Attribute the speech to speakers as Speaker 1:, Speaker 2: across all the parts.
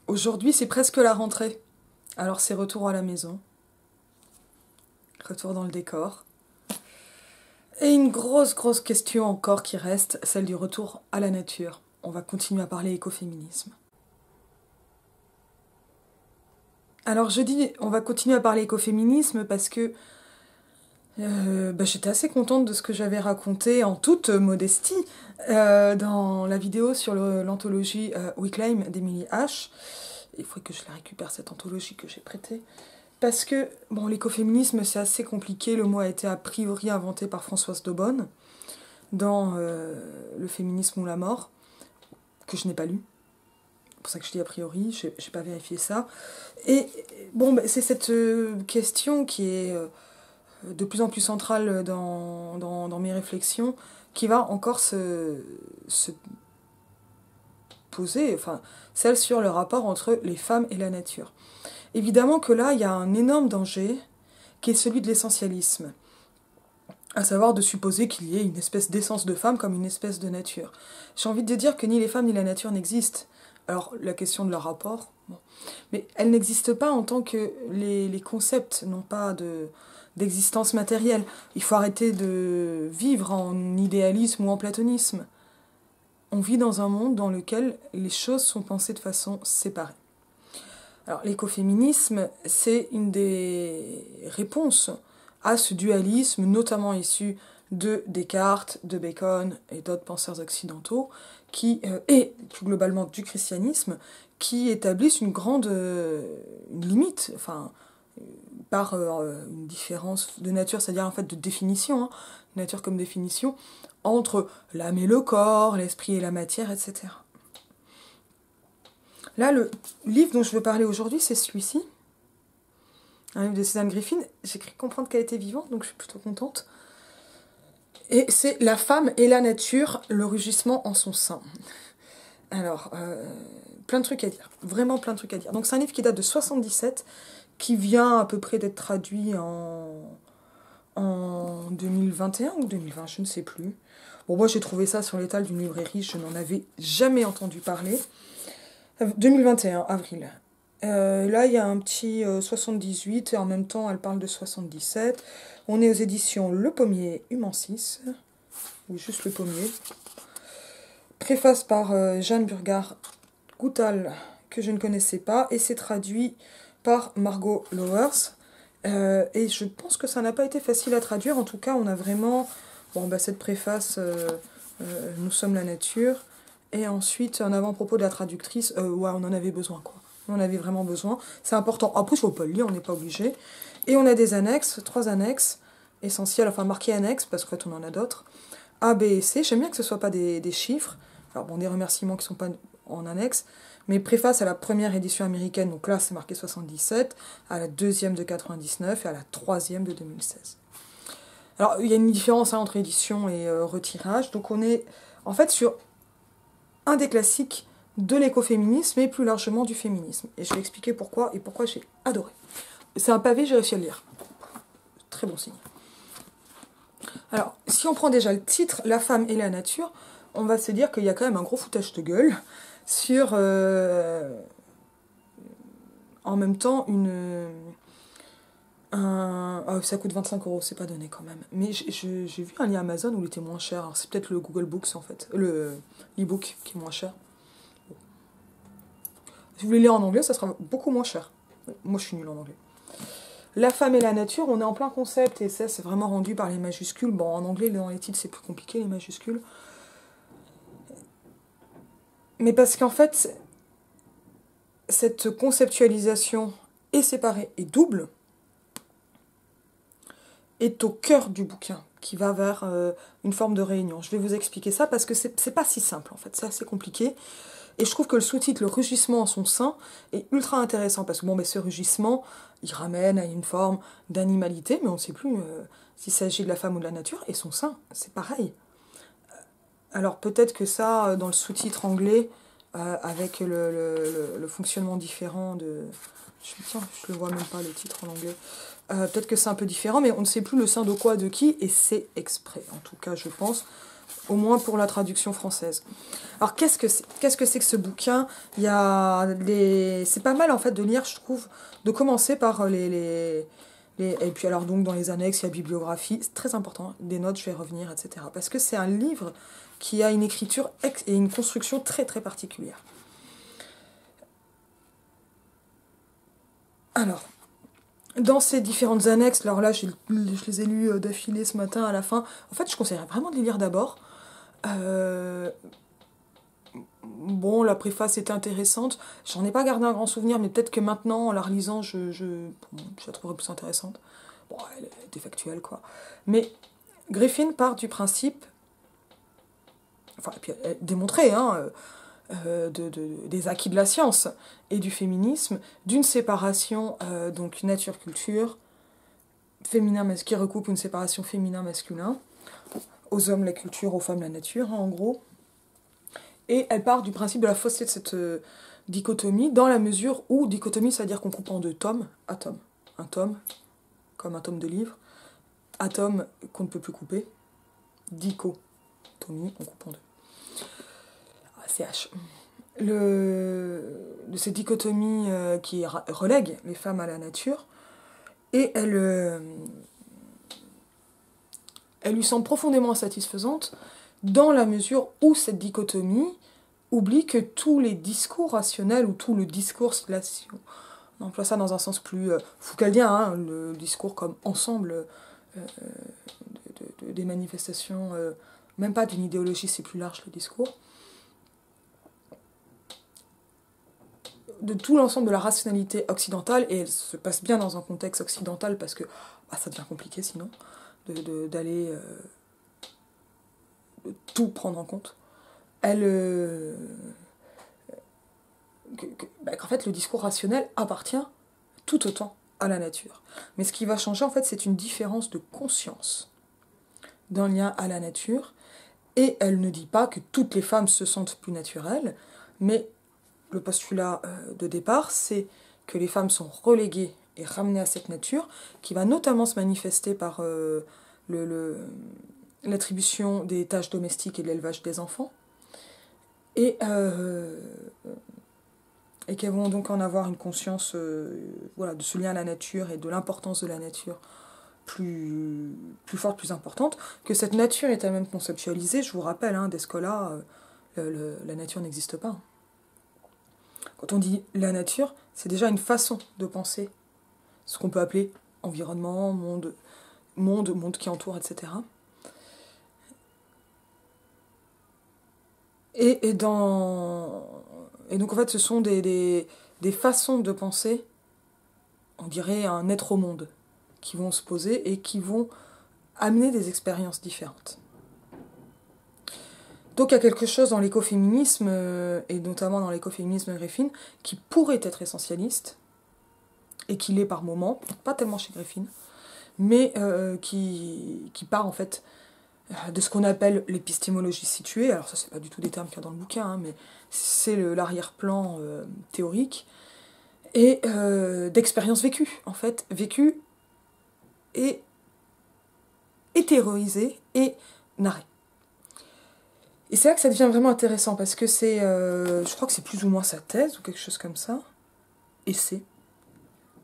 Speaker 1: Aujourd'hui, c'est presque la rentrée. Alors c'est retour à la maison, retour dans le décor. Et une grosse question encore qui reste, celle du retour à la nature. On va continuer à parler écoféminisme. Alors je dis on va continuer à parler écoféminisme parce que j'étais assez contente de ce que j'avais raconté en toute modestie dans la vidéo sur l'anthologie We Claim d'Emily H. Il faudrait que je la récupère cette anthologie que j'ai prêtée. Parce que, bon, l'écoféminisme, c'est assez compliqué. Le mot a été a priori inventé par Françoise Daubonne dans Le féminisme ou la mort, que je n'ai pas lu. C'est pour ça que je dis a priori, je n'ai pas vérifié ça. Et bon, c'est cette question qui est de plus en plus centrale dans mes réflexions, qui va encore se poser, enfin, celle sur le rapport entre les femmes et la nature. Évidemment que là, il y a un énorme danger qui est celui de l'essentialisme, à savoir de supposer qu'il y ait une espèce d'essence de femme comme une espèce de nature. J'ai envie de dire que ni les femmes ni la nature n'existent. Alors, la question de leur rapport, bon. Mais elles n'existent pas en tant que les concepts n'ont pas d'existence matérielle. Il faut arrêter de vivre en idéalisme ou en platonisme. On vit dans un monde dans lequel les choses sont pensées de façon séparée. Alors l'écoféminisme, c'est une des réponses à ce dualisme, notamment issu de Descartes, de Bacon et d'autres penseurs occidentaux, et plus globalement du christianisme, qui établissent une grande une limite, enfin, par une différence de nature, c'est-à-dire en fait de définition, hein, nature comme définition, entre l'âme et le corps, l'esprit et la matière, etc. Là, le livre dont je veux parler aujourd'hui, c'est celui-ci. Un livre de Suzanne Griffin. J'ai cru comprendre qu'elle était vivante, donc je suis plutôt contente. Et c'est La femme et la nature, le rugissement en son sein. Alors, plein de trucs à dire. Vraiment plein de trucs à dire. Donc c'est un livre qui date de 77, qui vient à peu près d'être traduit en 2021 ou 2020, je ne sais plus. Bon, moi j'ai trouvé ça sur l'étal d'une librairie, je n'en avais jamais entendu parler. 2021, avril. Là, il y a un petit 78, et en même temps, elle parle de 77. On est aux éditions Le Pommier Humancis, ou juste Le Pommier. Préface par Jeanne Burgard-Goutal, que je ne connaissais pas, et c'est traduit par Margot Lowers. Et je pense que ça n'a pas été facile à traduire. En tout cas, on a vraiment cette préface Nous sommes la nature. Et ensuite, un avant-propos de la traductrice, ouais, on en avait besoin, quoi. On en avait vraiment besoin. C'est important. Après, il ne faut pas le lire, on n'est pas obligé. Et on a des annexes, 3 annexes essentielles, enfin marquées annexes, parce qu'en fait, on en a d'autres. A, B et C. J'aime bien que ce ne soit pas des chiffres. Alors, bon, des remerciements qui ne sont pas en annexe. Mais préface à la première édition américaine, donc là, c'est marqué 77, à la deuxième de 99 et à la troisième de 2016. Alors, il y a une différence entre édition et retirage. Donc, on est en fait sur un des classiques de l'écoféminisme et plus largement du féminisme. Et je vais expliquer pourquoi et pourquoi j'ai adoré. C'est un pavé, j'ai réussi à le lire. Très bon signe. Alors, si on prend déjà le titre, La femme et la nature, on va se dire qu'il y a quand même un gros foutage de gueule sur, en même temps, ça coûte 25 €, c'est pas donné quand même. Mais j'ai vu un lien Amazon où il était moins cher. Alors, c'est peut-être le Google Books en fait, le e-book qui est moins cher. Si vous voulez lire en anglais, ça sera beaucoup moins cher. Moi, je suis nulle en anglais. La femme et la nature, on est en plein concept, et ça, c'est vraiment rendu par les majuscules. Bon, en anglais, dans les titres, c'est plus compliqué, les majuscules. Mais parce qu'en fait, cette conceptualisation est séparée et double est au cœur du bouquin, qui va vers une forme de réunion. Je vais vous expliquer ça, parce que c'est pas si simple, en fait. C'est assez compliqué. Et je trouve que le sous-titre, le rugissement en son sein, est ultra intéressant, parce que ce rugissement, il ramène à une forme d'animalité, mais on ne sait plus s'il s'agit de la femme ou de la nature, et son sein, c'est pareil. Alors peut-être que ça, dans le sous-titre anglais, avec le fonctionnement différent de... je le vois même pas, le titre en anglais. Peut-être que c'est un peu différent, mais on ne sait plus le sein de quoi, de qui, et c'est exprès, en tout cas, je pense. au moins pour la traduction française. Alors qu'est-ce que c'est? Qu'est-ce que c'est que ce bouquin? Il y a c'est pas mal en fait de lire, je trouve, de commencer par et puis alors donc dans les annexes, il y a bibliographie, c'est très important, des notes, je vais revenir, etc. Parce que c'est un livre qui a une écriture et une construction très très particulière. Alors, dans ces différentes annexes, alors là, je les ai lus d'affilée ce matin à la fin. En fait, je conseillerais vraiment de les lire d'abord. Euh, bon, la préface était intéressante. J'en ai pas gardé un grand souvenir, mais peut-être que maintenant, en la relisant, je la trouverais plus intéressante. Bon, elle était factuelle, quoi. Mais Griffin part du principe, enfin, et puis elle démontré, hein, des acquis de la science et du féminisme, d'une séparation, donc nature-culture, qui recoupe une séparation féminin-masculin, aux hommes la culture, aux femmes la nature, hein, en gros. Et elle part du principe de la fausseté de cette dichotomie, dans la mesure où, dichotomie, c'est-à-dire qu'on coupe en deux tomes, atomes. Un tome, comme un tome de livre, atome qu'on ne peut plus couper, dichotomie, on coupe en deux. CH. De cette dichotomie qui relègue les femmes à la nature, et elle lui semble profondément insatisfaisante dans la mesure où cette dichotomie oublie que tous les discours rationnels, ou tout le discours, on emploie ça dans un sens plus foucaldien, hein, le discours comme ensemble des manifestations, même pas d'une idéologie, c'est plus large le discours, de tout l'ensemble de la rationalité occidentale, et elle se passe bien dans un contexte occidental parce que ça devient compliqué sinon, d'aller de tout prendre en compte. Qu'en fait le discours rationnel appartient tout autant à la nature. Mais ce qui va changer en fait, c'est une différence de conscience d'un lien à la nature, et elle ne dit pas que toutes les femmes se sentent plus naturelles, mais le postulat de départ, c'est que les femmes sont reléguées et ramenées à cette nature, qui va notamment se manifester par l'attribution des tâches domestiques et de l'élevage des enfants, et qu'elles vont donc en avoir une conscience voilà, de ce lien à la nature et de l'importance de la nature plus forte, plus importante, que cette nature est elle-même conceptualisée. Je vous rappelle, hein, d'Escola, la nature n'existe pas. Quand on dit la nature, c'est déjà une façon de penser ce qu'on peut appeler environnement, monde qui entoure, etc. Et donc en fait, ce sont des façons de penser, on dirait un être au monde, qui vont se poser et qui vont amener des expériences différentes. Donc il y a quelque chose dans l'écoféminisme, et notamment dans l'écoféminisme de Griffin, qui pourrait être essentialiste, et qui l'est par moments, pas tellement chez Griffin, mais qui part en fait de ce qu'on appelle l'épistémologie située. Alors ça, c'est pas du tout des termes qu'il y a dans le bouquin, hein, mais c'est l'arrière-plan théorique, et d'expériences vécues, en fait, vécues et hétéroisées et narrées. Et c'est là que ça devient vraiment intéressant, parce que c'est, je crois que c'est plus ou moins sa thèse, ou quelque chose comme ça, essai.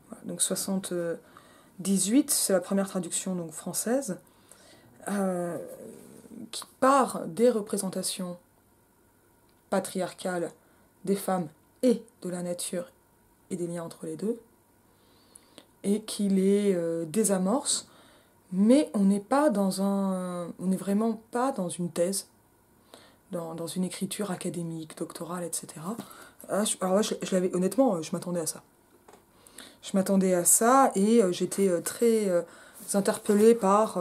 Speaker 1: Voilà, donc 78, c'est la première traduction donc française, qui part des représentations patriarcales des femmes et de la nature et des liens entre les deux, et qui les désamorce, mais on n'est vraiment pas dans une thèse, dans une écriture académique, doctorale, etc. Alors honnêtement, je m'attendais à ça. Je m'attendais à ça, et j'étais très interpellée par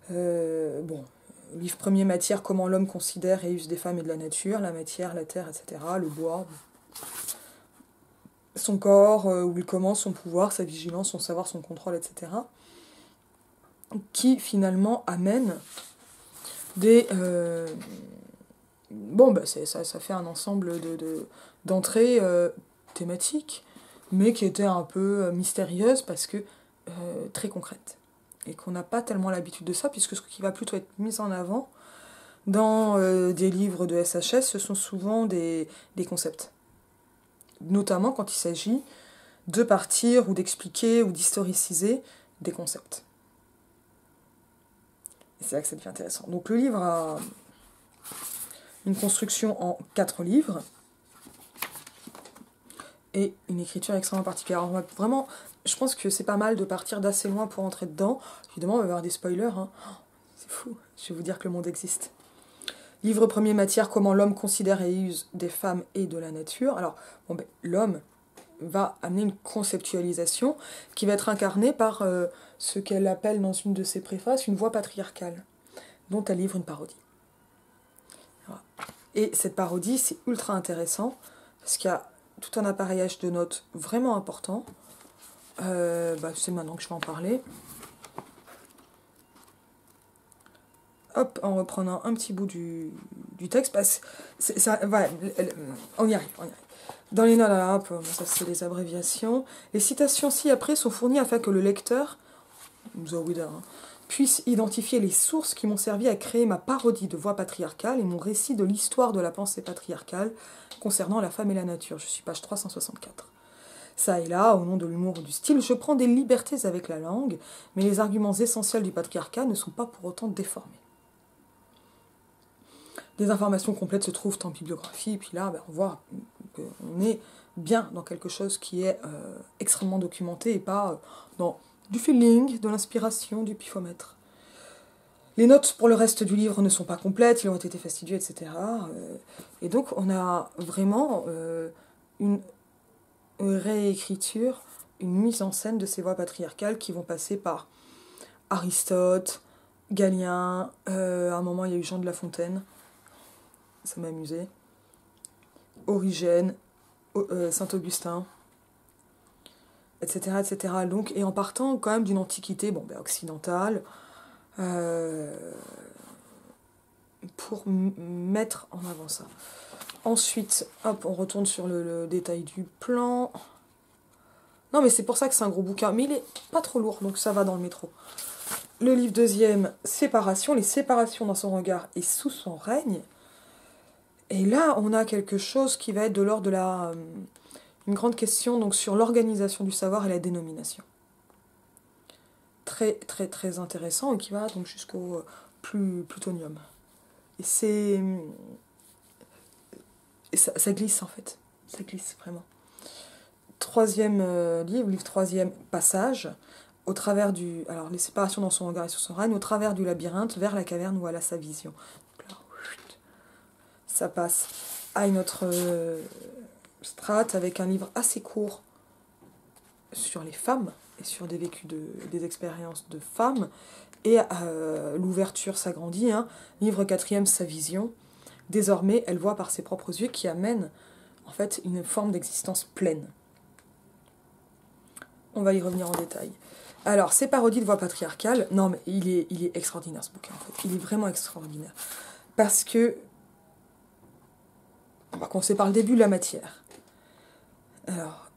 Speaker 1: livre premier, Matière, comment l'homme considère et use des femmes et de la nature, la matière, la terre, etc., le bois, son corps, où il commence, son pouvoir, sa vigilance, son savoir, son contrôle, etc., qui finalement amène des... ça fait un ensemble d'entrées thématiques, mais qui étaient un peu mystérieuses parce que très concrètes. et qu'on n'a pas tellement l'habitude de ça, puisque ce qui va plutôt être mis en avant dans des livres de SHS, ce sont souvent des concepts. Notamment quand il s'agit de partir ou d'expliquer ou d'historiciser des concepts. Et c'est là que ça devient intéressant. Donc le livre a une construction en 4 livres et une écriture extrêmement particulière. Alors, vraiment, je pense que c'est pas mal de partir d'assez loin pour entrer dedans. Évidemment, on va y avoir des spoilers. Hein. Oh, c'est fou, je vais vous dire que le monde existe. Livre premier, matière, comment l'homme considère et use des femmes et de la nature. Alors, bon, ben, l'homme va amener une conceptualisation qui va être incarnée par ce qu'elle appelle dans une de ses préfaces une voix patriarcale, dont elle livre une parodie. Voilà. Et cette parodie, c'est ultra intéressant, parce qu'il y a tout un appareillage de notes vraiment important. C'est maintenant que je vais en parler. Hop, en reprenant un petit bout du texte, parce que voilà, on y arrive. Dans les notes, hop, ça c'est les abréviations. Les citations ci-après sont fournies afin que le lecteur, puisse identifier les sources qui m'ont servi à créer ma parodie de voix patriarcale et mon récit de l'histoire de la pensée patriarcale concernant la femme et la nature. Je suis page 364. Ça et là, au nom de l'humour ou du style, je prends des libertés avec la langue, mais les arguments essentiels du patriarcat ne sont pas pour autant déformés. Des informations complètes se trouvent en bibliographie, et puis là, on voit qu'on est bien dans quelque chose qui est extrêmement documenté, et pas dans du feeling, de l'inspiration, du pifomètre. Les notes pour le reste du livre ne sont pas complètes, ils ont été fastidieux, etc. Et donc on a vraiment une réécriture, une mise en scène de ces voix patriarcales qui vont passer par Aristote, Galien, à un moment il y a eu Jean de La Fontaine, ça m'a amusé, Origène, Saint-Augustin, etc., etc. Donc, et en partant quand même d'une antiquité occidentale, pour mettre en avant ça. Ensuite, hop, on retourne sur le détail du plan. Non, mais c'est pour ça que c'est un gros bouquin, mais il est pas trop lourd, donc ça va dans le métro. Le livre deuxième, séparation, les séparations dans son regard et sous son règne. Et là, on a quelque chose qui va être de l'ordre de une grande question donc sur l'organisation du savoir et la dénomination. Très, très, très intéressant, et qui va donc jusqu'au plutonium. Et ça glisse, en fait. Ça glisse, vraiment. Troisième livre troisième, passage, au travers alors, les séparations dans son regard et sur son règne, au travers du labyrinthe, vers la caverne où elle a sa vision. Donc là, ça passe à une autre strate, avec un livre assez court sur les femmes, et sur des vécus, des expériences de femmes, et l'ouverture s'agrandit, livre quatrième, sa vision. Désormais, elle voit par ses propres yeux, qui amène en fait une forme d'existence pleine. On va y revenir en détail. Alors, ces parodies de voix patriarcales, non mais il est extraordinaire ce bouquin, en fait. Il est vraiment extraordinaire. Parce que, on va commencer par le début, la matière. Alors,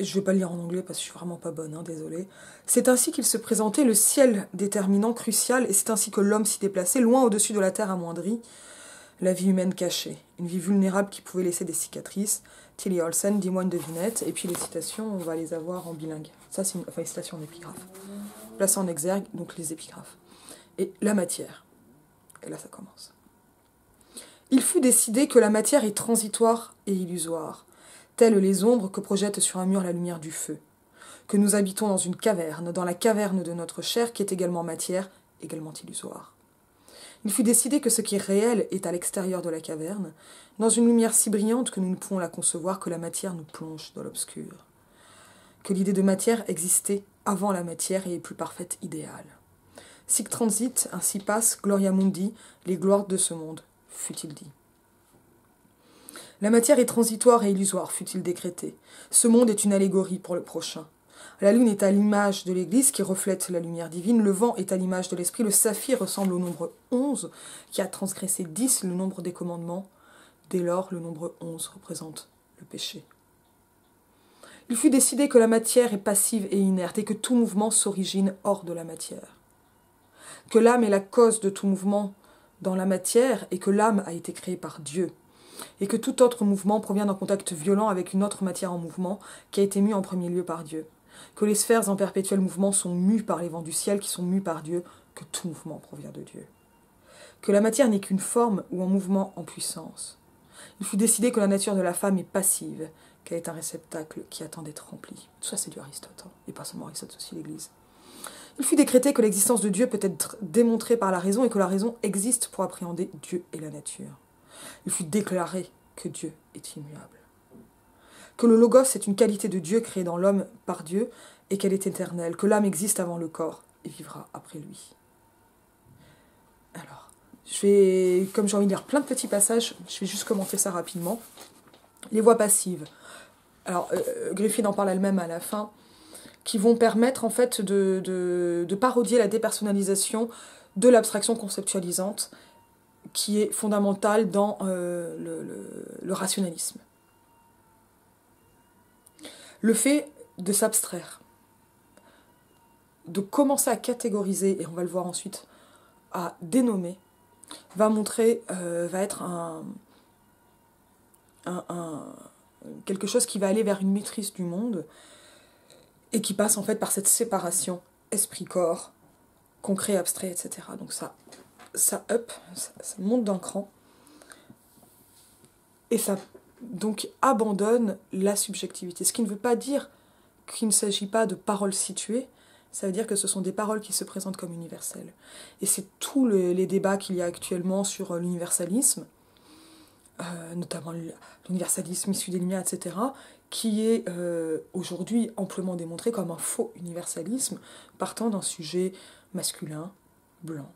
Speaker 1: je vais pas le lire en anglais parce que je suis vraiment pas bonne, désolée. C'est ainsi qu'il se présentait le ciel déterminant, crucial, et c'est ainsi que l'homme s'y déplaçait, loin au-dessus de la terre amoindrie, la vie humaine cachée, une vie vulnérable qui pouvait laisser des cicatrices. Tilly Olsen, 10 moines de Vinette, et puis les citations, on va les avoir en bilingue. Ça, c'est les citations en épigraphe. Placées en exergue, donc les épigraphes. Et la matière. Et là, ça commence. Il fut décidé que la matière est transitoire et illusoire, telles les ombres que projette sur un mur la lumière du feu, que nous habitons dans une caverne, dans la caverne de notre chair, qui est également matière, également illusoire. Il fut décidé que ce qui est réel est à l'extérieur de la caverne, dans une lumière si brillante que nous ne pouvons la concevoir que la matière nous plonge dans l'obscur. Que l'idée de matière existait avant la matière et est plus parfaite idéale. Sic transit, ainsi passe, gloria mundi, les gloires de ce monde, fut-il dit. La matière est transitoire et illusoire, fut-il décrété. Ce monde est une allégorie pour le prochain. La lune est à l'image de l'église qui reflète la lumière divine, le vent est à l'image de l'esprit, le saphir ressemble au nombre 11 qui a transgressé 10, le nombre des commandements. Dès lors, le nombre 11 représente le péché. Il fut décidé que la matière est passive et inerte et que tout mouvement s'origine hors de la matière. que l'âme est la cause de tout mouvement dans la matière et que l'âme a été créée par Dieu, et que tout autre mouvement provient d'un contact violent avec une autre matière en mouvement qui a été mue en premier lieu par Dieu, que les sphères en perpétuel mouvement sont mues par les vents du ciel qui sont mus par Dieu, que tout mouvement provient de Dieu, que la matière n'est qu'une forme ou un mouvement en puissance. Il fut décidé que la nature de la femme est passive, qu'elle est un réceptacle qui attend d'être rempli. Tout ça, c'est du Aristote, hein, et pas seulement Aristote, aussi l'Église. Il fut décrété que l'existence de Dieu peut être démontrée par la raison et que la raison existe pour appréhender Dieu et la nature. Il fut déclaré que Dieu est immuable, que le logos est une qualité de Dieu créée dans l'homme par Dieu et qu'elle est éternelle, que l'âme existe avant le corps et vivra après lui. Alors, comme j'ai envie de lire plein de petits passages, je vais juste commenter ça rapidement. Les voix passives. Alors, Griffin en parle elle-même à la fin, qui vont permettre en fait de parodier la dépersonnalisation de l'abstraction conceptualisante qui est fondamentale dans le rationalisme. Le fait de s'abstraire, de commencer à catégoriser, et on va le voir ensuite, à dénommer, va être quelque chose qui va aller vers une maîtrise du monde et qui passe en fait par cette séparation esprit-corps, concret, abstrait, etc. Donc ça monte d'un cran et ça donc abandonne la subjectivité. Ce qui ne veut pas dire qu'il ne s'agit pas de paroles situées, ça veut dire que ce sont des paroles qui se présentent comme universelles. Et c'est tous les débats qu'il y a actuellement sur l'universalisme, notamment l'universalisme issu des Lumières, etc., qui est aujourd'hui amplement démontré comme un faux universalisme, partant d'un sujet masculin, blanc,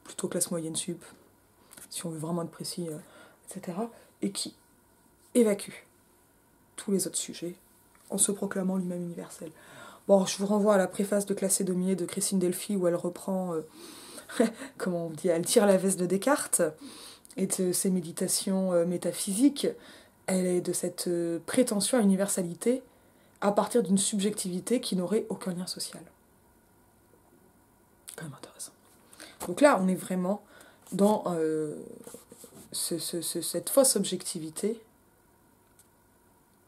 Speaker 1: plutôt classe moyenne sup, si on veut vraiment être précis, etc., et qui évacue tous les autres sujets en se proclamant lui-même universel. Bon, je vous renvoie à la préface de Classe et Demier de Christine Delphi où elle reprend, comment on dit, elle tire la veste de Descartes et de ses méditations métaphysiques. Elle est de cette prétention à universalité à partir d'une subjectivité qui n'aurait aucun lien social. Quand même intéressant. Donc là, on est vraiment dans cette fausse objectivité,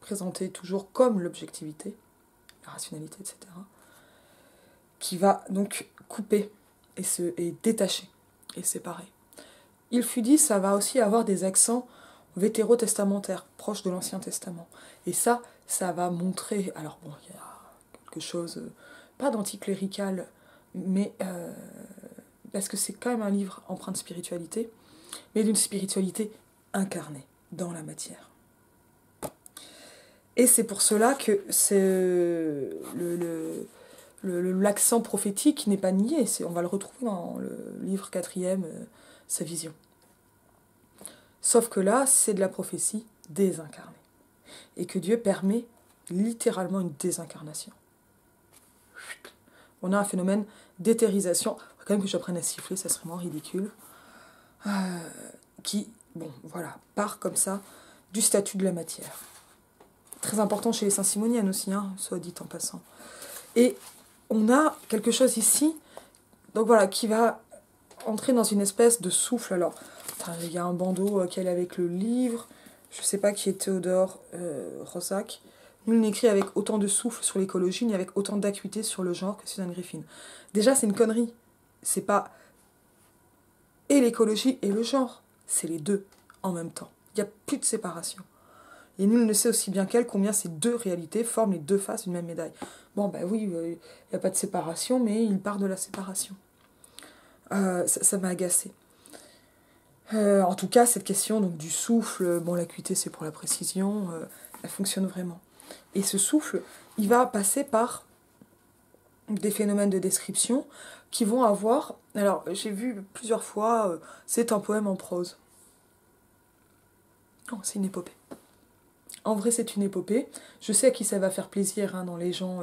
Speaker 1: présentée toujours comme l'objectivité, la rationalité, etc., qui va donc couper et détacher et séparer. Il fut dit, ça va aussi avoir des accents vétérotestamentaires, proches de l'Ancien Testament. Et ça va montrer, alors bon, il y a quelque chose, pas d'anticlérical, mais parce que c'est quand même un livre empreint de spiritualité, mais d'une spiritualité incarnée dans la matière. Et c'est pour cela que l'accent prophétique n'est pas nié. On va le retrouver dans le livre 4e, Sa vision. Sauf que là, c'est de la prophétie désincarnée. Et que Dieu permet littéralement une désincarnation. On a un phénomène d'éthérisation. Il faut quand même que j'apprenne à siffler, ça serait vraiment ridicule. Qui, bon, voilà, part comme ça du statut de la matière. Très important chez les Saint-Simoniennes aussi, hein, soit dit en passant. Et on a quelque chose ici, donc voilà, qui va entrer dans une espèce de souffle. Alors, il y a un bandeau qui est avec le livre, je ne sais pas qui est Théodore Rosac. Nul n'écrit avec autant de souffle sur l'écologie, ni avec autant d'acuité sur le genre que Suzanne Griffin. Déjà, c'est une connerie. C'est pas et l'écologie et le genre, c'est les deux en même temps. Il n'y a plus de séparation. Et nul ne sait aussi bien qu'elle combien ces deux réalités forment les deux faces d'une même médaille. Bon, ben oui, il n'y a pas de séparation, mais il part de la séparation. Ça m'a agacée. En tout cas, cette question donc, du souffle, bon, l'acuité c'est pour la précision, elle fonctionne vraiment. Et ce souffle, il va passer par des phénomènes de description qui vont avoir... Alors, j'ai vu plusieurs fois, c'est un poème en prose. Non, c'est une épopée. En vrai, c'est une épopée. Je sais à qui ça va faire plaisir, hein, dans les gens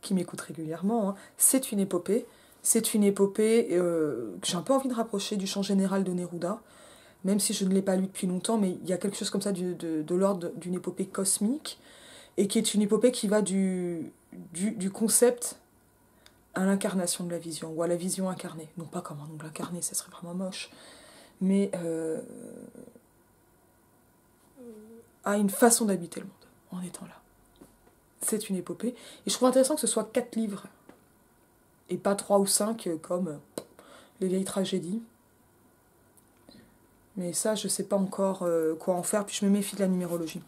Speaker 1: qui m'écoutent régulièrement. Hein. C'est une épopée. C'est une épopée que j'ai un peu envie de rapprocher du Chant général de Neruda, même si je ne l'ai pas lu depuis longtemps, mais il y a quelque chose comme ça de l'ordre d'une épopée cosmique, et qui est une épopée qui va du concept à l'incarnation de la vision, ou à la vision incarnée. Non pas comme un ongle incarné, ça serait vraiment moche, mais à une façon d'habiter le monde, en étant là. C'est une épopée. Et je trouve intéressant que ce soit 4 livres, et pas 3 ou 5 comme les vieilles tragédies. Mais ça, je sais pas encore quoi en faire, puis je me méfie de la numérologie.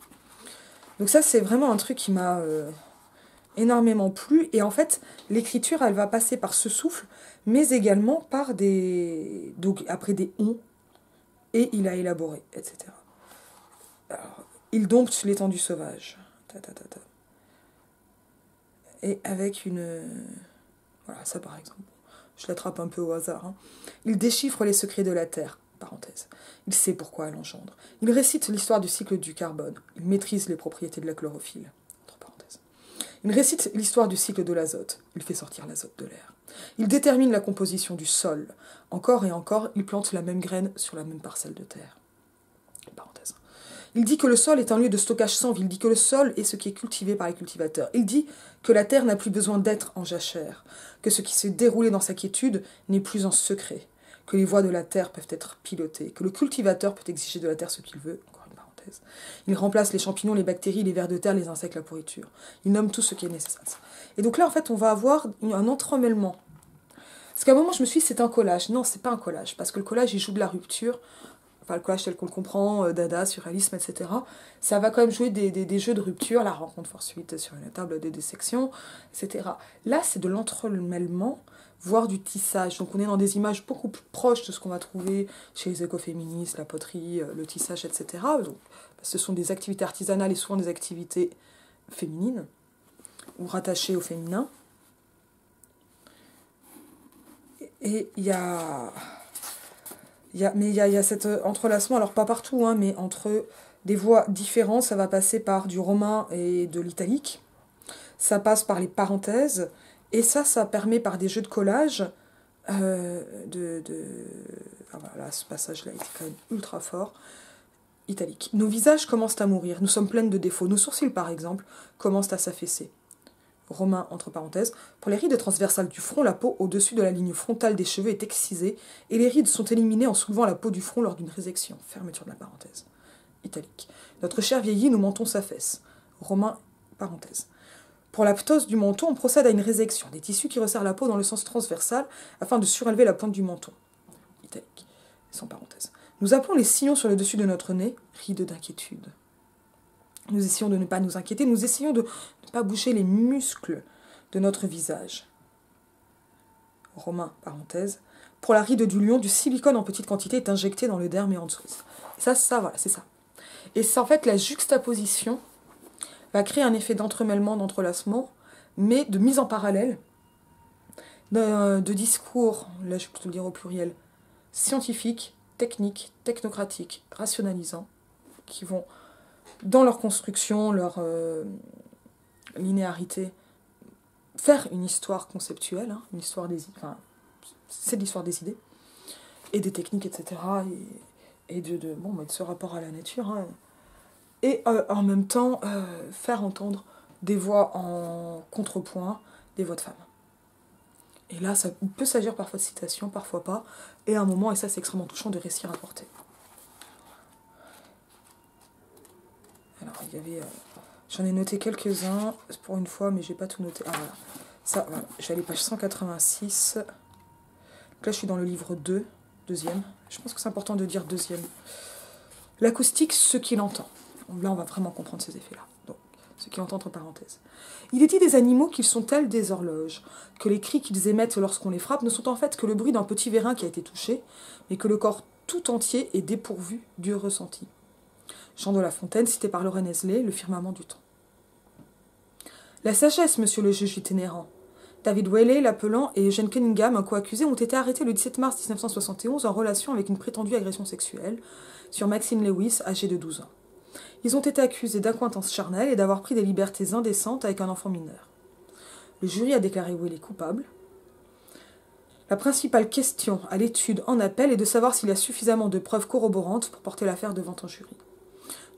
Speaker 1: Donc ça, c'est vraiment un truc qui m'a énormément plu. Et en fait, l'écriture, elle va passer par ce souffle, mais également par des... Donc après des on, et il a élaboré, etc. Alors, il dompte l'étendue sauvage. Ta, ta, ta, ta. Et avec une... Voilà, ça par exemple. Je l'attrape un peu au hasard. Hein. Il déchiffre les secrets de la Terre. Parenthèse. Il sait pourquoi elle engendre. Il récite l'histoire du cycle du carbone. Il maîtrise les propriétés de la chlorophylle. Entre parenthèses. Il récite l'histoire du cycle de l'azote. Il fait sortir l'azote de l'air. Il détermine la composition du sol. Encore et encore, il plante la même graine sur la même parcelle de terre. Parenthèse. Il dit que le sol est un lieu de stockage sans vie. Il dit que le sol est ce qui est cultivé par les cultivateurs. Il dit que la terre n'a plus besoin d'être en jachère, que ce qui s'est déroulé dans sa quiétude n'est plus en secret, que les voies de la terre peuvent être pilotées, que le cultivateur peut exiger de la terre ce qu'il veut. Encore une parenthèse. Il remplace les champignons, les bactéries, les vers de terre, les insectes, la pourriture. Il nomme tout ce qui est nécessaire. Et donc là, en fait, on va avoir un entremêlement. Parce qu'à un moment, je me suis dit, c'est un collage. Non, c'est pas un collage, parce que le collage, il joue de la rupture. Enfin, le collage tel qu'on le comprend, dada, surréalisme, etc. Ça va quand même jouer des jeux de rupture, la rencontre fortuite sur une table des sections, etc. Là, c'est de l'entremêlement, voire du tissage. Donc on est dans des images beaucoup plus proches de ce qu'on va trouver chez les écoféministes, la poterie, le tissage, etc. Donc, ce sont des activités artisanales et souvent des activités féminines, ou rattachées au féminin. Et il y a... Mais il y a cet entrelacement, alors pas partout, hein, mais entre des voix différentes, ça va passer par du romain et de l'italique, ça passe par les parenthèses, et ça permet par des jeux de collage Ah voilà, ce passage-là était quand même ultra fort. Italique. Nos visages commencent à mourir, nous sommes pleines de défauts. Nos sourcils, par exemple, commencent à s'affaisser. Romain, entre parenthèses, pour les rides transversales du front, la peau au-dessus de la ligne frontale des cheveux est excisée et les rides sont éliminées en soulevant la peau du front lors d'une résection. Fermeture de la parenthèse. Italique. Notre chair vieillit, nos mentons s'affaissent. Romain, parenthèse. Pour la ptose du menton, on procède à une résection, des tissus qui resserrent la peau dans le sens transversal afin de surélever la pointe du menton. Italique. Sans parenthèse. Nous appelons les sillons sur le dessus de notre nez rides d'inquiétude. Nous essayons de ne pas nous inquiéter, nous essayons de ne pas bouger les muscles de notre visage. Romain, parenthèse. Pour la ride du lion, du silicone en petite quantité est injecté dans le derme et en dessous. Ça, voilà, c'est ça. Et c'est en fait la juxtaposition va créer un effet d'entremêlement, d'entrelacement, mais de mise en parallèle de discours, là je vais plutôt le dire au pluriel, scientifiques, techniques, technocratiques, rationalisants, qui vont dans leur construction, leur linéarité, faire une histoire conceptuelle, hein, une histoire des idées, enfin, c'est l'histoire des idées, et des techniques, etc., et de ce rapport à la nature, hein, et en même temps, faire entendre des voix en contrepoint, des voix de femmes. Et là, ça peut s'agir parfois de citation, parfois pas, et à un moment, et ça c'est extrêmement touchant, de récits rapportés. Alors, il y avait... j'en ai noté quelques-uns, pour une fois, mais j'ai pas tout noté. Ah, voilà. Ça, voilà. J'ai allé page 186. Donc là, je suis dans le livre 2, deuxième. Je pense que c'est important de dire deuxième. L'acoustique, ce qu'il entend. Donc là, on va vraiment comprendre ces effets-là. Donc, ce qu'il entend entre parenthèses. Il est dit des animaux qu'ils sont tels des horloges, que les cris qu'ils émettent lorsqu'on les frappe ne sont en fait que le bruit d'un petit vérin qui a été touché, mais que le corps tout entier est dépourvu du ressenti. Jean de La Fontaine, cité par Lorraine Esley, Le firmament du temps. La sagesse, monsieur le juge itinérant. David Whaley, l'appelant, et Eugène Cunningham, un co-accusé, ont été arrêtés le 17 mars 1971 en relation avec une prétendue agression sexuelle sur Maxine Lewis, âgée de 12 ans. Ils ont été accusés d'accointance charnelle et d'avoir pris des libertés indécentes avec un enfant mineur. Le jury a déclaré Whaley coupable. La principale question à l'étude en appel est de savoir s'il y a suffisamment de preuves corroborantes pour porter l'affaire devant un jury.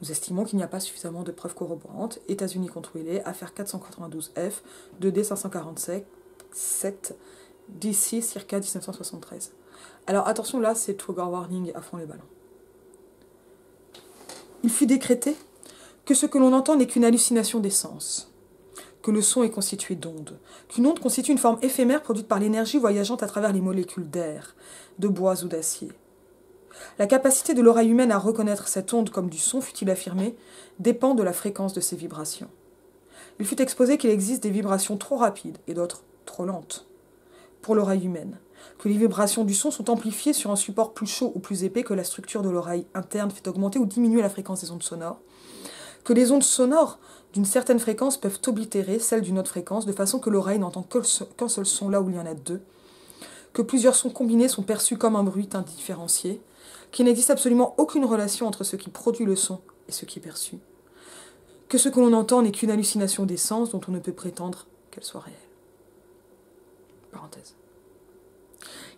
Speaker 1: Nous estimons qu'il n'y a pas suffisamment de preuves corroborantes. États-Unis contre Whaley, affaire 492F, 2D 547, 7, d'ici circa 1973. Alors attention, là, c'est trigger warning à fond les ballons. Il fut décrété que ce que l'on entend n'est qu'une hallucination des sens, que le son est constitué d'ondes, qu'une onde constitue une forme éphémère produite par l'énergie voyageant à travers les molécules d'air, de bois ou d'acier. La capacité de l'oreille humaine à reconnaître cette onde comme du son, fut-il affirmé, dépend de la fréquence de ces vibrations. Il fut exposé qu'il existe des vibrations trop rapides et d'autres trop lentes pour l'oreille humaine, que les vibrations du son sont amplifiées sur un support plus chaud ou plus épais que la structure de l'oreille interne fait augmenter ou diminuer la fréquence des ondes sonores, que les ondes sonores d'une certaine fréquence peuvent oblitérer celles d'une autre fréquence de façon que l'oreille n'entend qu'un seul son là où il y en a deux, que plusieurs sons combinés sont perçus comme un bruit indifférencié, qu'il n'existe absolument aucune relation entre ce qui produit le son et ce qui est perçu, que ce que l'on entend n'est qu'une hallucination des sens dont on ne peut prétendre qu'elle soit réelle. Parenthèse.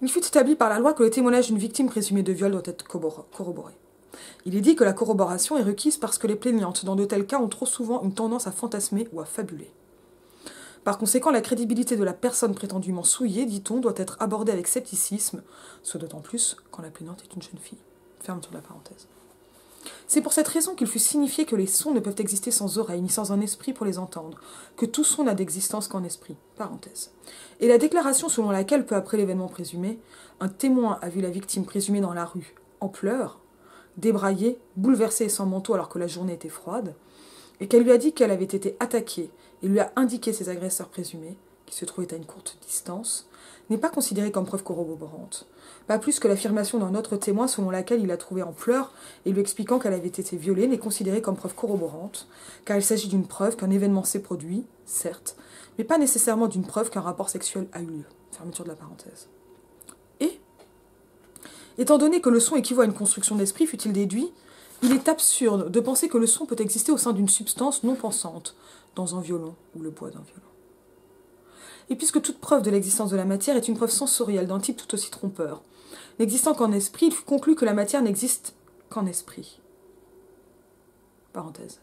Speaker 1: Il fut établi par la loi que le témoignage d'une victime présumée de viol doit être corroboré. Il est dit que la corroboration est requise parce que les plaignantes, dans de tels cas, ont trop souvent une tendance à fantasmer ou à fabuler. Par conséquent, la crédibilité de la personne prétendument souillée, dit-on, doit être abordée avec scepticisme, ce d'autant plus quand la plaignante est une jeune fille. Fermeture de la parenthèse. C'est pour cette raison qu'il fut signifié que les sons ne peuvent exister sans oreille, ni sans un esprit pour les entendre, que tout son n'a d'existence qu'en esprit. Parenthèse. Et la déclaration selon laquelle, peu après l'événement présumé, un témoin a vu la victime présumée dans la rue, en pleurs, débraillée, bouleversée et sans manteau alors que la journée était froide, et qu'elle lui a dit qu'elle avait été attaquée et lui a indiqué ses agresseurs présumés, qui se trouvaient à une courte distance, n'est pas considérée comme preuve corroborante. Pas plus que l'affirmation d'un autre témoin selon laquelle il la trouvée en pleurs et lui expliquant qu'elle avait été violée n'est considérée comme preuve corroborante, car il s'agit d'une preuve qu'un événement s'est produit, certes, mais pas nécessairement d'une preuve qu'un rapport sexuel a eu lieu. Fermeture de la parenthèse. Et, étant donné que le son équivaut à une construction d'esprit, fut-il déduit, il est absurde de penser que le son peut exister au sein d'une substance non pensante, dans un violon ou le bois d'un violon. Et puisque toute preuve de l'existence de la matière est une preuve sensorielle d'un type tout aussi trompeur, n'existant qu'en esprit, il fut conclu que la matière n'existe qu'en esprit. Parenthèse.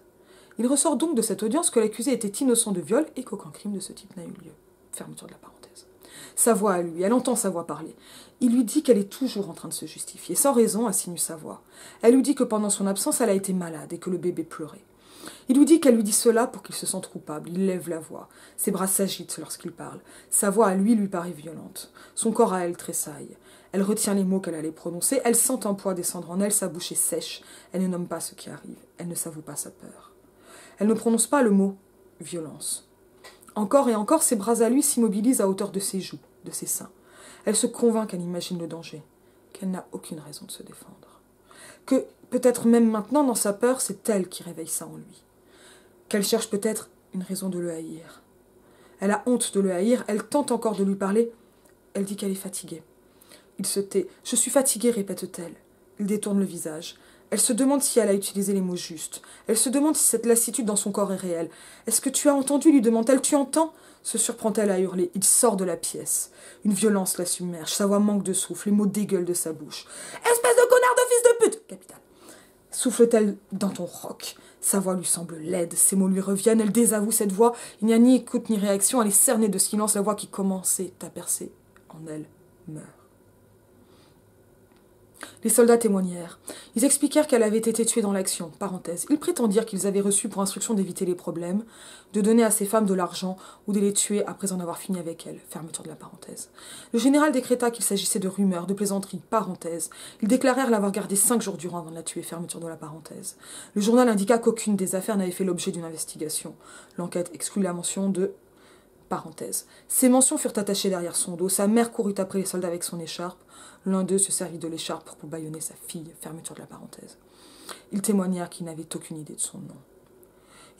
Speaker 1: Il ressort donc de cette audience que l'accusé était innocent de viol et qu'aucun crime de ce type n'a eu lieu. Fermeture de la parenthèse. Sa voix à lui, elle entend sa voix parler. Il lui dit qu'elle est toujours en train de se justifier. Sans raison, insinue sa voix. Elle lui dit que pendant son absence, elle a été malade et que le bébé pleurait. Il lui dit qu'elle lui dit cela pour qu'il se sente coupable. Il lève la voix. Ses bras s'agitent lorsqu'il parle. Sa voix à lui paraît violente. Son corps à elle tressaille. Elle retient les mots qu'elle allait prononcer. Elle sent un poids descendre en elle. Sa bouche est sèche. Elle ne nomme pas ce qui arrive. Elle ne s'avoue pas sa peur. Elle ne prononce pas le mot « violence ». Encore et encore, ses bras à lui s'immobilisent à hauteur de ses joues, de ses seins. Elle se convainc qu'elle imagine le danger, qu'elle n'a aucune raison de se défendre. Que, peut-être même maintenant, dans sa peur, c'est elle qui réveille ça en lui. Qu'elle cherche peut-être une raison de le haïr. Elle a honte de le haïr, elle tente encore de lui parler. Elle dit qu'elle est fatiguée. Il se tait. « Je suis fatiguée », répète-t-elle. Il détourne le visage. Elle se demande si elle a utilisé les mots justes. Elle se demande si cette lassitude dans son corps est réelle. « Est-ce que tu as entendu ?» lui demande-t-elle. « Tu entends ?» se surprend-elle à hurler. Il sort de la pièce. Une violence la submerge. Sa voix manque de souffle. Les mots dégueulent de sa bouche. « Espèce de connard de fils de pute !» Capitale. Souffle-t-elle dans ton roc. Sa voix lui semble laide. Ses mots lui reviennent. Elle désavoue cette voix. Il n'y a ni écoute ni réaction. Elle est cernée de silence. La voix qui commençait à percer en elle meurt. Les soldats témoignèrent. Ils expliquèrent qu'elle avait été tuée dans l'action. Parenthèse. Ils prétendirent qu'ils avaient reçu pour instruction d'éviter les problèmes, de donner à ces femmes de l'argent ou de les tuer après en avoir fini avec elles. Fermeture de la parenthèse. Le général décréta qu'il s'agissait de rumeurs, de plaisanteries. Parenthèse. Ils déclarèrent l'avoir gardée 5 jours durant avant de la tuer. Fermeture de la parenthèse. Le journal indiqua qu'aucune des affaires n'avait fait l'objet d'une investigation. L'enquête exclut la mention de... Parenthèse. Ces mentions furent attachées derrière son dos. Sa mère courut après les soldats avec son écharpe. L'un d'eux se servit de l'écharpe pour bâillonner sa fille. Fermeture de la parenthèse. Ils témoignèrent qu'ils n'avaient aucune idée de son nom.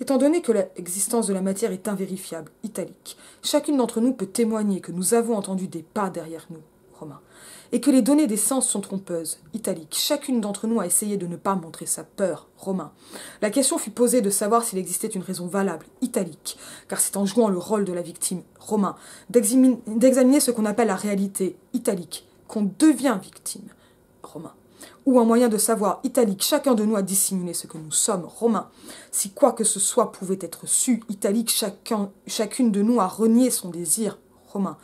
Speaker 1: Étant donné que l'existence de la matière est invérifiable, italique, chacune d'entre nous peut témoigner que nous avons entendu des pas derrière nous, romain, et que les données des sens sont trompeuses, italique. Chacune d'entre nous a essayé de ne pas montrer sa peur, romain. La question fut posée de savoir s'il existait une raison valable, italique, car c'est en jouant le rôle de la victime, romain, d'examiner ce qu'on appelle la réalité, italique, qu'on devient victime, romain. Ou un moyen de savoir, italique, chacun de nous a dissimulé ce que nous sommes, romains. Si quoi que ce soit pouvait être su, italique, chacune de nous a renié son désir, romain,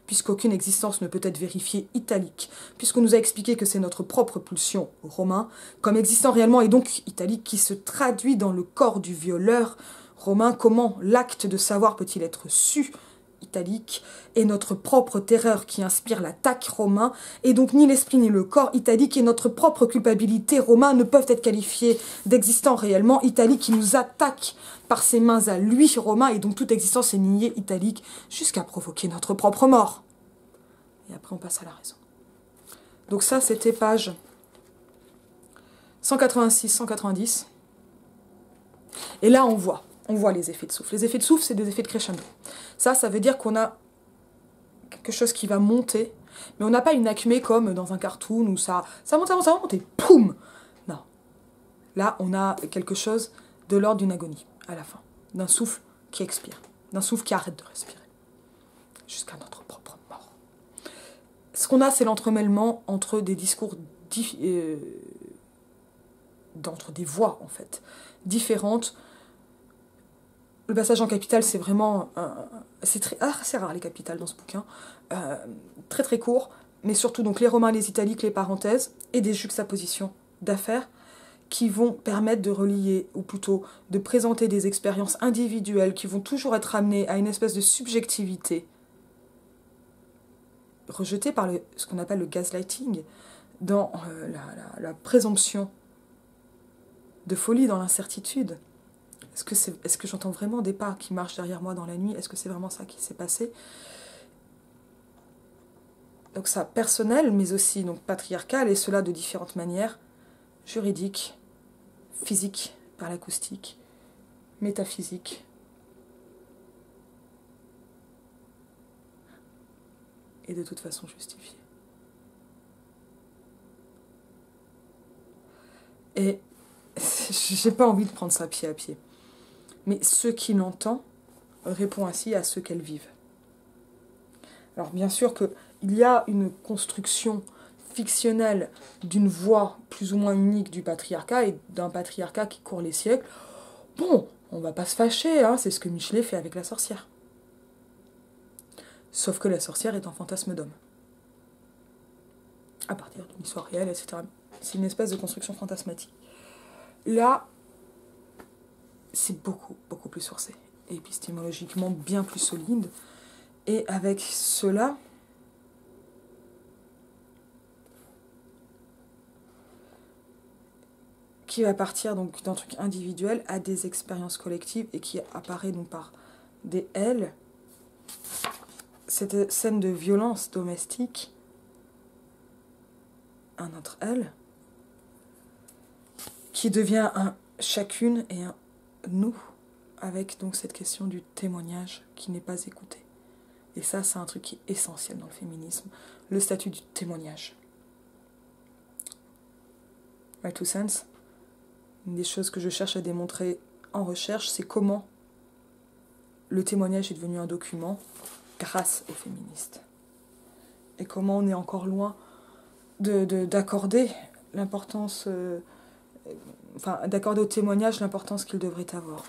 Speaker 1: puisqu'aucune existence ne peut être vérifiée italique, puisqu'on nous a expliqué que c'est notre propre pulsion romain, comme existant réellement et donc italique, qui se traduit dans le corps du violeur romain, comment l'acte de savoir peut-il être su italique, et notre propre terreur qui inspire l'attaque romain, et donc ni l'esprit ni le corps italique et notre propre culpabilité romain ne peuvent être qualifiés d'existants réellement italiques qui nous attaquent par ses mains à lui romain, et donc toute existence est niée italique jusqu'à provoquer notre propre mort. Et après on passe à la raison. Donc ça c'était page 186-190. Et là on voit les effets de souffle. Les effets de souffle, c'est des effets de crescendo. Ça veut dire qu'on a quelque chose qui va monter, mais on n'a pas une acmé comme dans un cartoon où ça monte et poum. Non. Là, on a quelque chose de l'ordre d'une agonie à la fin, d'un souffle qui expire, d'un souffle qui arrête de respirer, jusqu'à notre propre mort. Ce qu'on a, c'est l'entremêlement entre des discours, entre des voix, en fait, différentes. Le passage en capitale, c'est vraiment... c'est assez rare, les capitales, dans ce bouquin. Très très court, mais surtout donc les romains, les italiques, les parenthèses, et des juxtapositions d'affaires qui vont permettre de relier, ou plutôt de présenter des expériences individuelles qui vont toujours être amenées à une espèce de subjectivité rejetée par ce qu'on appelle le gaslighting, dans la présomption de folie, dans l'incertitude. Est-ce que j'entends vraiment des pas qui marchent derrière moi dans la nuit? Est-ce que c'est vraiment ça qui s'est passé? Donc ça, personnel, mais aussi donc patriarcal, et cela de différentes manières, juridiques, physiques, par l'acoustique, métaphysique, et de toute façon justifiée. Et j'ai pas envie de prendre ça pied à pied. Mais ce qui l'entend répond ainsi à ceux qu'elles vivent. Alors bien sûr qu'il y a une construction fictionnelle d'une voix plus ou moins unique du patriarcat et d'un patriarcat qui court les siècles. Bon, on va pas se fâcher, hein, c'est ce que Michelet fait avec la sorcière. Sauf que la sorcière est un fantasme d'homme. À partir d'une histoire réelle, etc. C'est une espèce de construction fantasmatique. Là, c'est beaucoup, beaucoup plus sourcé, épistémologiquement bien plus solide. Et avec cela, qui va partir donc d'un truc individuel à des expériences collectives et qui apparaît donc par des L, cette scène de violence domestique, un autre L, qui devient un chacune et un nous, avec donc cette question du témoignage qui n'est pas écouté. Et ça, c'est un truc qui est essentiel dans le féminisme, le statut du témoignage. My two cents, une des choses que je cherche à démontrer en recherche, c'est comment le témoignage est devenu un document grâce aux féministes. Et comment on est encore loin d'accorder l'importance... d'accorder au témoignage l'importance qu'il devrait avoir.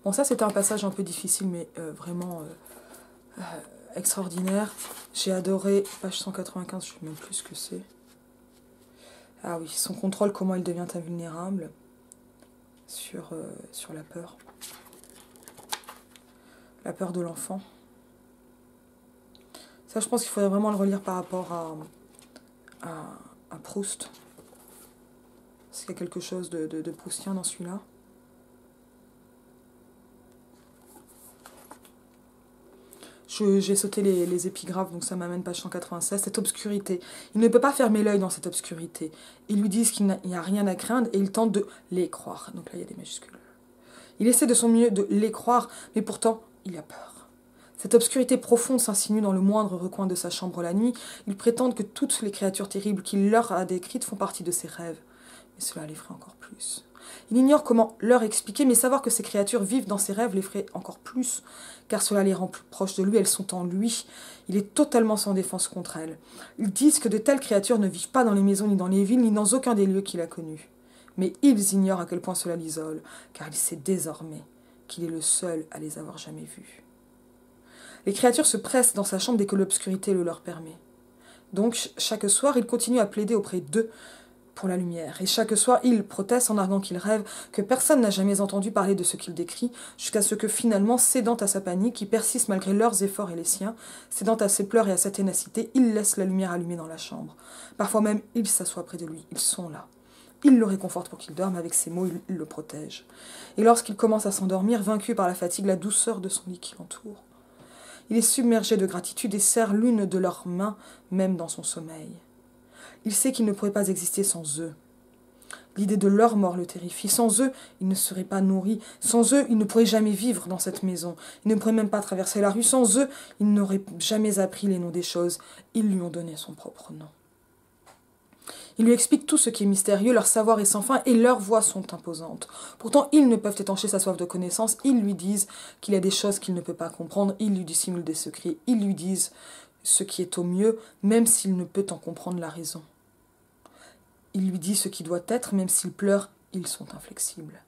Speaker 1: Bon, ça c'était un passage un peu difficile, mais vraiment extraordinaire. J'ai adoré, page 195, je ne sais même plus ce que c'est. Ah oui, son contrôle, comment il devient invulnérable sur la peur. La peur de l'enfant. Ça, je pense qu'il faudrait vraiment le relire par rapport à Proust. Parce qu'il y a quelque chose de proustien dans celui-là. J'ai sauté les épigraphes, donc ça m'amène page 196. Cette obscurité. Il ne peut pas fermer l'œil dans cette obscurité. Ils lui disent qu'il n'y a rien à craindre et il tente de les croire. Donc là, il y a des majuscules. Il essaie de son mieux de les croire, mais pourtant, il a peur. Cette obscurité profonde s'insinue dans le moindre recoin de sa chambre la nuit. Ils prétendent que toutes les créatures terribles qu'il leur a décrites font partie de ses rêves. Mais cela les ferait encore plus. Il ignore comment leur expliquer, mais savoir que ces créatures vivent dans ses rêves les ferait encore plus, car cela les rend plus proches de lui, elles sont en lui. Il est totalement sans défense contre elles. Ils disent que de telles créatures ne vivent pas dans les maisons, ni dans les villes, ni dans aucun des lieux qu'il a connus. Mais ils ignorent à quel point cela l'isole, car il sait désormais qu'il est le seul à les avoir jamais vues. Les créatures se pressent dans sa chambre dès que l'obscurité le leur permet. Donc, chaque soir, il continue à plaider auprès d'eux pour la lumière. Et chaque soir, il proteste en arguant qu'il rêve, que personne n'a jamais entendu parler de ce qu'il décrit, jusqu'à ce que finalement, cédant à sa panique, qui persiste malgré leurs efforts et les siens, cédant à ses pleurs et à sa ténacité, il laisse la lumière allumée dans la chambre. Parfois même, il s'assoit près de lui. Ils sont là. Il le réconforte pour qu'il dorme, avec ses mots, il le protège. Et lorsqu'il commence à s'endormir, vaincu par la fatigue, la douceur de son lit qui l'entoure, il est submergé de gratitude et serre l'une de leurs mains, même dans son sommeil. Il sait qu'il ne pourrait pas exister sans eux. L'idée de leur mort le terrifie. Sans eux, il ne serait pas nourri. Sans eux, il ne pourrait jamais vivre dans cette maison. Il ne pourrait même pas traverser la rue. Sans eux, il n'aurait jamais appris les noms des choses. Ils lui ont donné son propre nom. Il lui explique tout ce qui est mystérieux, leur savoir est sans fin et leurs voix sont imposantes. Pourtant, ils ne peuvent étancher sa soif de connaissance. Ils lui disent qu'il y a des choses qu'il ne peut pas comprendre. Ils lui dissimulent des secrets. Ils lui disent ce qui est au mieux, même s'il ne peut en comprendre la raison. Il lui dit ce qui doit être, même s'il pleure, ils sont inflexibles.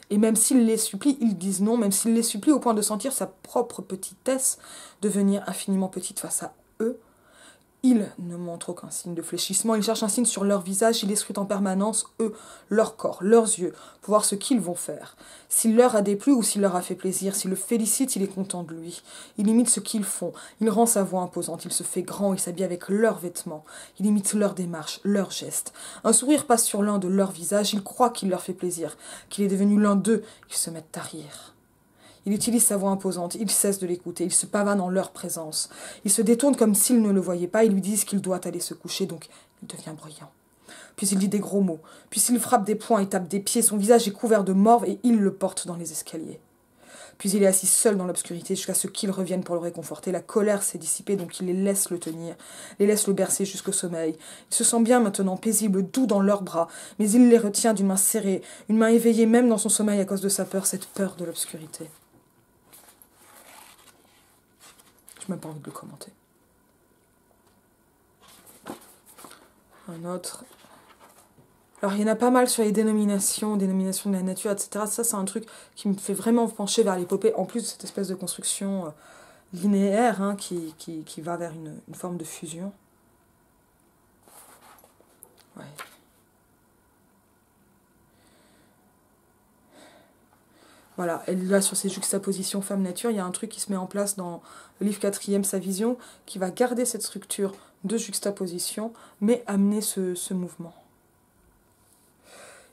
Speaker 1: Et même s'il les supplie, ils disent non, même s'il les supplie au point de sentir sa propre petitesse devenir infiniment petite face à eux, ils ne montrent aucun signe de fléchissement, ils cherchent un signe sur leur visage, ils les scrutent en permanence, eux, leur corps, leurs yeux, pour voir ce qu'ils vont faire. S'il leur a déplu ou s'il leur a fait plaisir, s'il le félicite, il est content de lui. Il imite ce qu'ils font, il rend sa voix imposante, il se fait grand, il s'habille avec leurs vêtements, il imite leurs démarches, leurs gestes. Un sourire passe sur l'un de leurs visages, il croit qu'il leur fait plaisir, qu'il est devenu l'un d'eux, ils se mettent à rire. Il utilise sa voix imposante, il cesse de l'écouter, il se pavane en leur présence. Il se détourne comme s'ils ne le voyaient pas, ils lui disent qu'il doit aller se coucher, donc il devient bruyant. Puis il dit des gros mots, puis il frappe des poings et tape des pieds, son visage est couvert de morve et il le porte dans les escaliers. Puis il est assis seul dans l'obscurité jusqu'à ce qu'ils reviennent pour le réconforter. La colère s'est dissipée, donc il les laisse le tenir, les laisse le bercer jusqu'au sommeil. Il se sent bien maintenant, paisible, doux dans leurs bras, mais il les retient d'une main serrée, une main éveillée même dans son sommeil à cause de sa peur, cette peur de l'obscurité. Je n'ai même pas envie de le commenter. Un autre. Alors, il y en a pas mal sur les dénominations de la nature, etc. Ça, c'est un truc qui me fait vraiment pencher vers l'épopée, en plus de cette espèce de construction linéaire qui va vers une forme de fusion. Ouais. Voilà, et là, sur ces juxtapositions femme-nature, il y a un truc qui se met en place dans le livre 4e, Sa vision, qui va garder cette structure de juxtaposition, mais amener ce mouvement.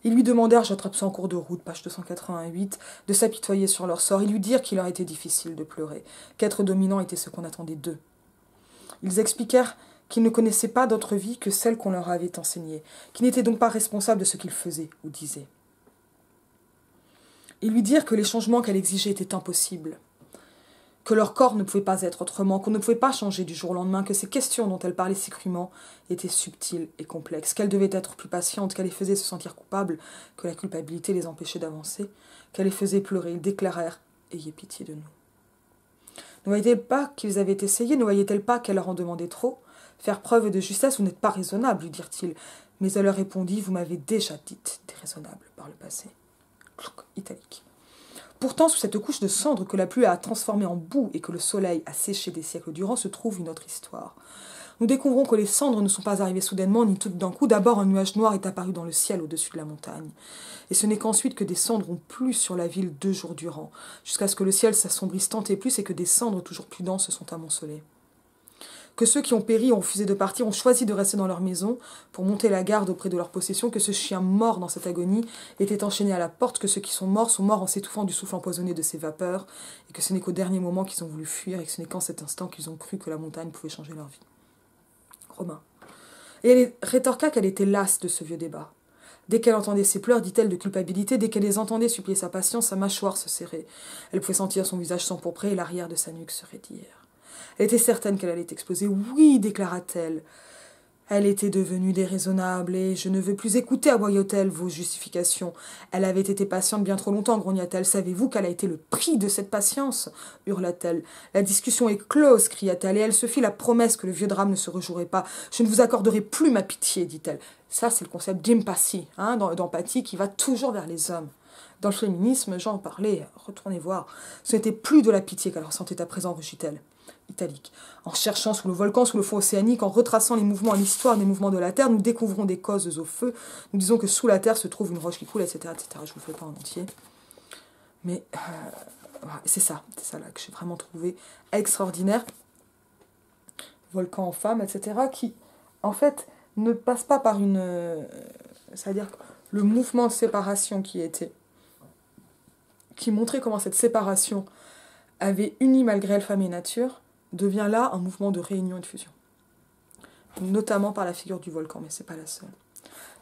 Speaker 1: Ils lui demandèrent, j'attrape ça en cours de route, page 288, de s'apitoyer sur leur sort. Ils lui dirent qu'il leur était difficile de pleurer, qu'être dominant était ce qu'on attendait d'eux. Ils expliquèrent qu'ils ne connaissaient pas d'autre vie que celle qu'on leur avait enseignée, qu'ils n'étaient donc pas responsables de ce qu'ils faisaient ou disaient. Ils lui dirent que les changements qu'elle exigeait étaient impossibles, que leur corps ne pouvait pas être autrement, qu'on ne pouvait pas changer du jour au lendemain, que ces questions dont elle parlait si crûment étaient subtiles et complexes, qu'elle devait être plus patiente, qu'elle les faisait se sentir coupables, que la culpabilité les empêchait d'avancer, qu'elle les faisait pleurer. Ils déclarèrent « Ayez pitié de nous ». Ne voyait-elle pas qu'ils avaient essayé, ne voyait-elle pas qu'elle leur en demandait trop? Faire preuve de justesse, vous n'êtes pas raisonnable, lui dirent-ils. Mais elle leur répondit, vous m'avez déjà dit déraisonnable par le passé. Italique. Pourtant, sous cette couche de cendres que la pluie a transformée en boue et que le soleil a séché des siècles durant, se trouve une autre histoire. Nous découvrons que les cendres ne sont pas arrivées soudainement ni toutes d'un coup. D'abord, un nuage noir est apparu dans le ciel au-dessus de la montagne. Et ce n'est qu'ensuite que des cendres ont plu sur la ville 2 jours durant, jusqu'à ce que le ciel s'assombrisse tant et plus et que des cendres toujours plus denses se sont amoncelées. Que ceux qui ont péri, ont refusé de partir, ont choisi de rester dans leur maison pour monter la garde auprès de leur possession, que ce chien mort dans cette agonie était enchaîné à la porte, que ceux qui sont morts en s'étouffant du souffle empoisonné de ces vapeurs, et que ce n'est qu'au dernier moment qu'ils ont voulu fuir, et que ce n'est qu'en cet instant qu'ils ont cru que la montagne pouvait changer leur vie. Romain. Et elle rétorqua qu'elle était lasse de ce vieux débat. Dès qu'elle entendait ses pleurs, dit-elle, de culpabilité, dès qu'elle les entendait supplier sa patience, sa mâchoire se serrait. Elle pouvait sentir son visage s'empourprer et l'arrière de sa nuque se raidir. Elle était certaine qu'elle allait exploser. Oui, déclara-t-elle. Elle était devenue déraisonnable et je ne veux plus écouter, aboya-t-elle, vos justifications. Elle avait été patiente bien trop longtemps, grogna-t-elle. Savez-vous quel a été le prix de cette patience? Hurla-t-elle. La discussion est close, cria-t-elle, et elle se fit la promesse que le vieux drame ne se rejouerait pas. Je ne vous accorderai plus ma pitié, dit-elle. Ça, c'est le concept d'empathie, d'empathie qui va toujours vers les hommes. Dans le féminisme, j'en parlais, retournez voir. Ce n'était plus de la pitié qu'elle ressentait à présent, rugit-elle. italique. En cherchant sous le volcan, sous le fond océanique, en retraçant les mouvements et l'histoire des mouvements de la Terre, nous découvrons des causes au feu. Nous disons que sous la Terre se trouve une roche qui coule, etc. etc. Je ne vous le fais pas en entier. Mais c'est ça là que j'ai vraiment trouvé extraordinaire. Volcan en femme, etc. qui, en fait, ne passe pas par une... c'est-à-dire le mouvement de séparation qui montrait comment cette séparation avait uni malgré elle femme et nature, devient là un mouvement de réunion et de fusion. Notamment par la figure du volcan, mais c'est pas la seule.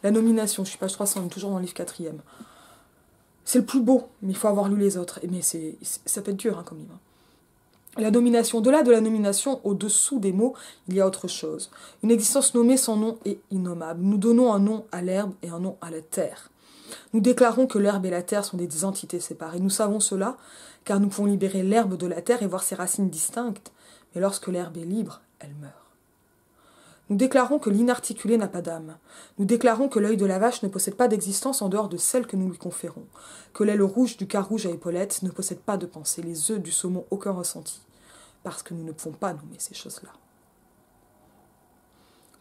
Speaker 1: La nomination, je suis page 300, toujours dans le livre 4e. C'est le plus beau, mais il faut avoir lu les autres. Mais ça peut être dur comme livre. La nomination, au-delà de la nomination, au-dessous des mots, il y a autre chose. Une existence nommée sans nom est innommable. Nous donnons un nom à l'herbe et un nom à la terre. Nous déclarons que l'herbe et la terre sont des entités séparées. Nous savons cela, car nous pouvons libérer l'herbe de la terre et voir ses racines distinctes. Mais lorsque l'herbe est libre, elle meurt. Nous déclarons que l'inarticulé n'a pas d'âme. Nous déclarons que l'œil de la vache ne possède pas d'existence en dehors de celle que nous lui conférons. Que l'aile rouge du carouge à épaulettes ne possède pas de pensée. Les œufs du saumon aucun ressenti. Parce que nous ne pouvons pas nommer ces choses-là.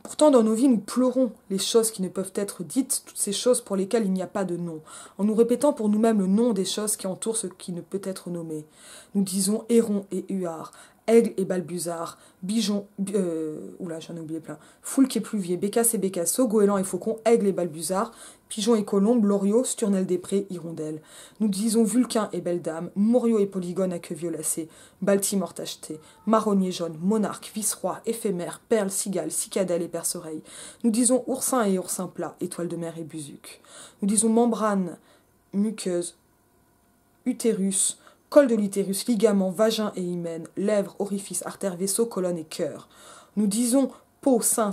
Speaker 1: Pourtant, dans nos vies, nous pleurons les choses qui ne peuvent être dites, toutes ces choses pour lesquelles il n'y a pas de nom, en nous répétant pour nous-mêmes le nom des choses qui entourent ce qui ne peut être nommé. Nous disons héron et huard, aigle et balbuzard, bijon, oula, j'en ai oublié plein, foulque et pluvier, bécasse et bécasseau, goéland et faucon, aigle et balbuzard, pigeon et colombe, loriot, sturnelle des prés, hirondelle. Nous disons vulcain et belle dame, moriot et polygone à queue violacée, baltimore tacheté, marronnier jaune, monarque, vice-roi, éphémère, perle, cigale, cicadelle et perce-oreille. Nous disons oursin et oursin plat, étoile de mer et buzuc. Nous disons membrane, muqueuse, utérus, col de l'utérus, ligament, vagin et hymen, lèvres, orifice, artère, vaisseau, colonne et cœur. Nous disons peau, sang,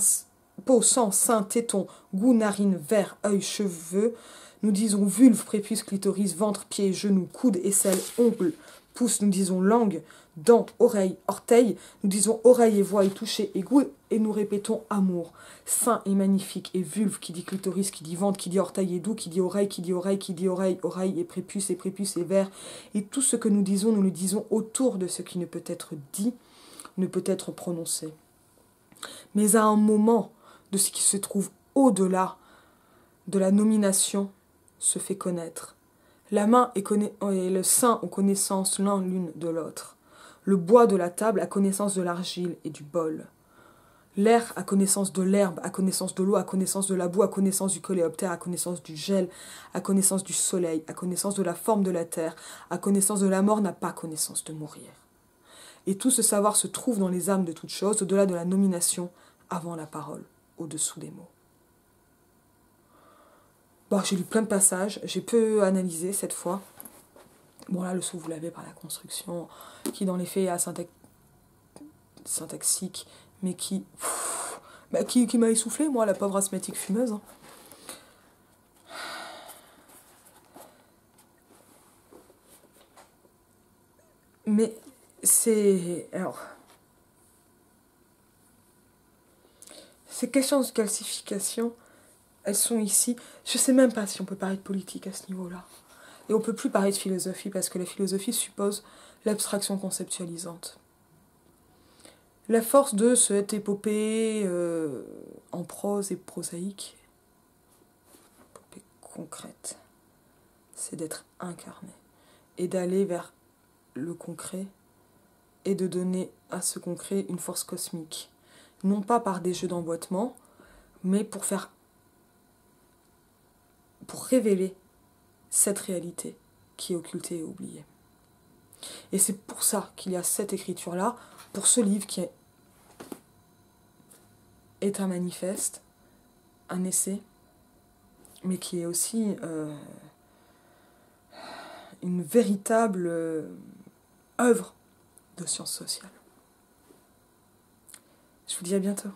Speaker 1: sein, téton, goût, narine, verre, œil, cheveux. Nous disons vulve, prépuce, clitoris, ventre, pied, genou, coude, aisselle, ongle, pouce. Nous disons langue, dents, oreille, orteil. Nous disons oreille et voix et toucher et goût. Et nous répétons amour. Sein et magnifique et vulve qui dit clitoris, qui dit ventre, qui dit orteil et doux, qui dit oreille, qui dit oreille, qui dit oreille, oreille et prépuce et verre. Et tout ce que nous le disons autour de ce qui ne peut être dit, ne peut être prononcé. Mais à un moment de ce qui se trouve au-delà de la nomination se fait connaître. La main et le sein ont connaissance l'une de l'autre. Le bois de la table a connaissance de l'argile et du bol. L'air a connaissance de l'herbe, a connaissance de l'eau, a connaissance de la boue, a connaissance du coléoptère, a connaissance du gel, a connaissance du soleil, a connaissance de la forme de la terre, a connaissance de la mort, n'a pas connaissance de mourir. Et tout ce savoir se trouve dans les âmes de toutes choses, au-delà de la nomination, avant la parole, au-dessous des mots. Bon, j'ai lu plein de passages, j'ai peu analysé cette fois. Bon là, le sou, vous l'avez par la construction, qui dans les faits est syntaxique, mais qui m'a essoufflé, moi, la pauvre asthmatique fumeuse. Hein. Mais c'est... Alors... Ces questions de calcification, elles sont ici. Je sais même pas si on peut parler de politique à ce niveau-là. Et on peut plus parler de philosophie, parce que la philosophie suppose l'abstraction conceptualisante. La force de cette épopée en prose et prosaïque, épopée concrète, c'est d'être incarné et d'aller vers le concret et de donner à ce concret une force cosmique. Non pas par des jeux d'emboîtement, mais pour révéler cette réalité qui est occultée et oubliée. Et c'est pour ça qu'il y a cette écriture-là, pour ce livre qui est un manifeste, un essai, mais qui est aussi une véritable œuvre de sciences sociales. Je vous dis à bientôt.